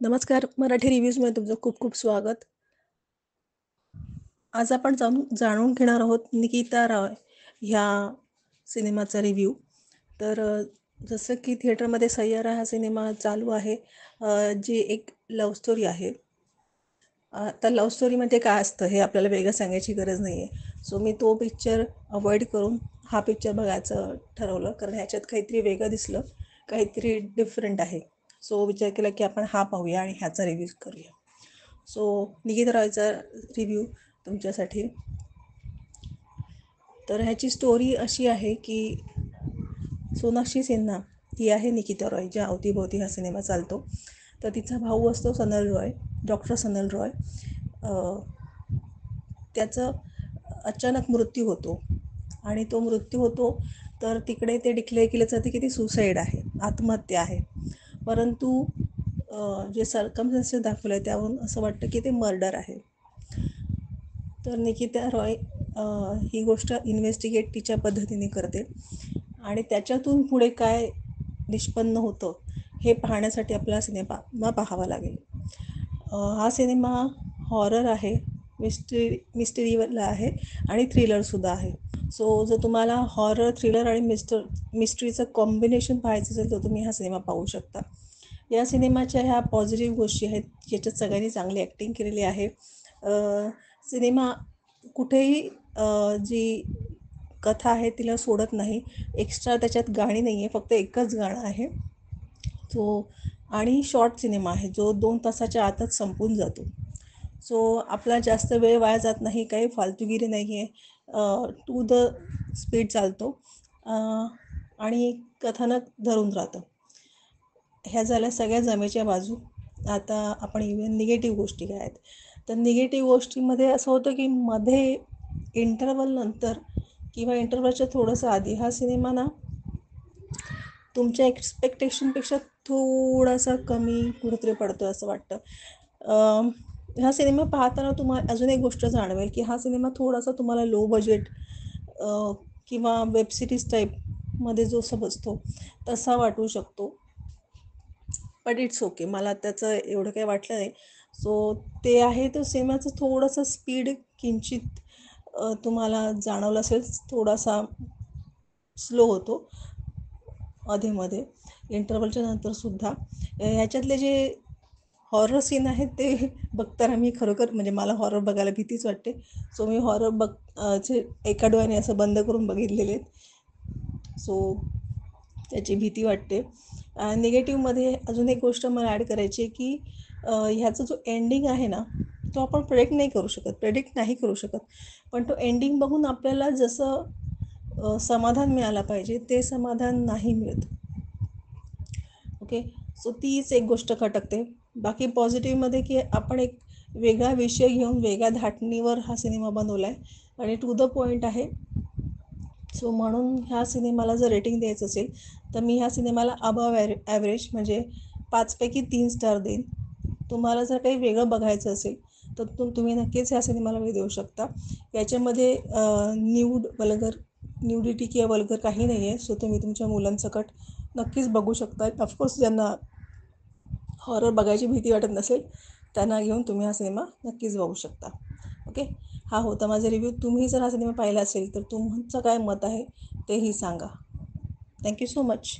नमस्कार. मराठी रिव्ह्यूजमध्ये तुमचं खूप खूप स्वागत. आज आपण जाणून घेणार आहोत निकिता रॉय ह्या सिनेमाचा रिव्ह्यू. तर जसं की थिएटरमध्ये सय्यारा हा सिनेमा चालू आहे, जी एक लव्ह स्टोरी आहे. आता लव्ह स्टोरीमध्ये काय असतं हे आपल्याला वेगळं सांगायची गरज नाही आहे. सो मी तो पिक्चर अवॉइड करून हा पिक्चर बघायचं ठरवलं, कारण ह्याच्यात काहीतरी वेगळं दिसलं, काहीतरी डिफरंट आहे. सो विचार केला की आपण हा पाहूया आणि ह्याचा रिव्ह्यू करूया. सो निकिता रॉयचा रिव्ह्यू तुमच्यासाठी. तर ह्याची स्टोरी अशी आहे की सोनाक्षी सिन्हा ही आहे निकिता रॉय, ज्या अवतीभोवती हा सिनेमा चालतो. तर तिचा भाऊ असतो सनल रॉय, डॉक्टर सनल रॉय. त्याचं अचानक मृत्यू होतो आणि तो मृत्यू होतो तर तिकडे ते डिक्लेअर केलं जातं की ती सुसाईड आहे, आत्महत्या आहे. परंतु जे सर्कमस्टन्सेस दाखवलं आहे त्यावरून असं वाटतं की ते मर्डर आहे. तर निकिता रॉय ही गोष्ट इन्व्हेस्टिगेट तिच्या पद्धतीने करते आणि त्याच्यातून पुढे काय निष्पन्न होतं हे पाहण्यासाठी आपला सिनेमा पाहावा लागेल. हा सिनेमा हॉरर आहे, मिस्टरीवाला आहे आणि थ्रिलरसुद्धा आहे. सो जर तुम्हाला हॉरर, थ्रिलर आणि मिस्ट्रीचं कॉम्बिनेशन पाहायचं असेल तर तुम्ही हा सिनेमा पाहू शकता. या सिनेमाच्या ह्या पॉझिटिव्ह गोष्टी आहेत, ज्याच्यात सगळ्यांनी चांगली ॲक्टिंग केलेली आहे. सिनेमा कुठेही जी कथा आहे तिला सोडत नाही. एक्स्ट्रा त्याच्यात गाणी नाही आहे, फक्त एकच गाणं आहे. सो आणि शॉर्ट सिनेमा आहे, जो 2 तासाच्या आतच संपून जातो. सो आपला जास्त वेळ वाया जात नाही, काही फालतूगिरी नाही आहे. टू द स्पीड चालतो आणि कथानक धरून राहतं. ह्या झाल्या सगळ्या जमेच्या बाजू. आता आपण इव्हन निगेटिव्ह गोष्टी काय आहेत. तर निगेटिव्ह गोष्टीमध्ये असं होतं की मध्ये इंटरवल नंतर किंवा इंटरवलच्या थोडंसं आधी हा सिनेमा ना तुमच्या एक्सपेक्टेशनपेक्षा थोडासा कमी कुठेतरी पडतो असं वाटतं. हा सिनेमा पाहताना तुम्हाला अजून एक गोष्ट जाणवेल की हा सिनेमा थोडासा तुम्हाला लो बजेट किंवा वेब सिरीज टाईपमध्ये जो समजतो तसा वाटू शकतो. बट इट्स ओके, मला त्याचं एवढं काही वाटलं नाही. सो ते आहे, तो सिनेमाचं थोडंसं स्पीड किंचित तुम्हाला जाणवलं असेल, थोडासा स्लो होतो अधेमध्ये इंटरवलच्या नंतरसुद्धा. ह्याच्यातले जे हॉरर सीन आहेत ते बघताना मी खरोखर म्हणजे मला हॉरर बघायला भीतीच वाटते. सो मी हॉरर एका डोळ्याने असं बंद करून बघितलेले आहेत. सो त्याची भीती वाटते. निगेटिव्हमध्ये अजून एक गोष्ट मला ॲड करायची आहे की ह्याचा जो एंडिंग आहे ना, तो आपण प्रेडिक्ट नाही करू शकत. पण तो एंडिंग बघून आपल्याला जसं समाधान मिळालं पाहिजे ते समाधान नाही मिळत. ओके. सो तीच एक गोष्ट खटकते. बाकी पॉझिटिव्हमध्ये की आपण एक वेगळा विषय घेऊन वेगळ्या धाटणीवर हा सिनेमा बनवला आहे आणि टू द पॉईंट आहे. सो म्हणून ह्या सिनेमाला जर रेटिंग द्यायचं असेल तर मी ह्या सिनेमाला अबव ॲव्हरेज म्हणजे 5पैकी 3 स्टार देईन. तुम्हाला जर काही वेगळं बघायचं असेल तर तुम्ही नक्कीच ह्या सिनेमाला वेळ देऊ शकता. याच्यामध्ये न्यूडिटी किंवा वल्गर काही नाही आहे. सो तुम्ही तुमच्या मुलांसकट नक्कीच बघू शकता. ऑफकोर्स ज्यांना हॉरर बघायची भीती वाटत नसेल त्यांना घेऊन तुम्ही हा सिनेमा नक्कीच बघू शकता. ओके. हा होता माझा रिव्ह्यू. तुम्ही जर हा सिनेमा पाहिला असेल तर तुमचं काय मत आहे तेही सांगा. Thank you so much.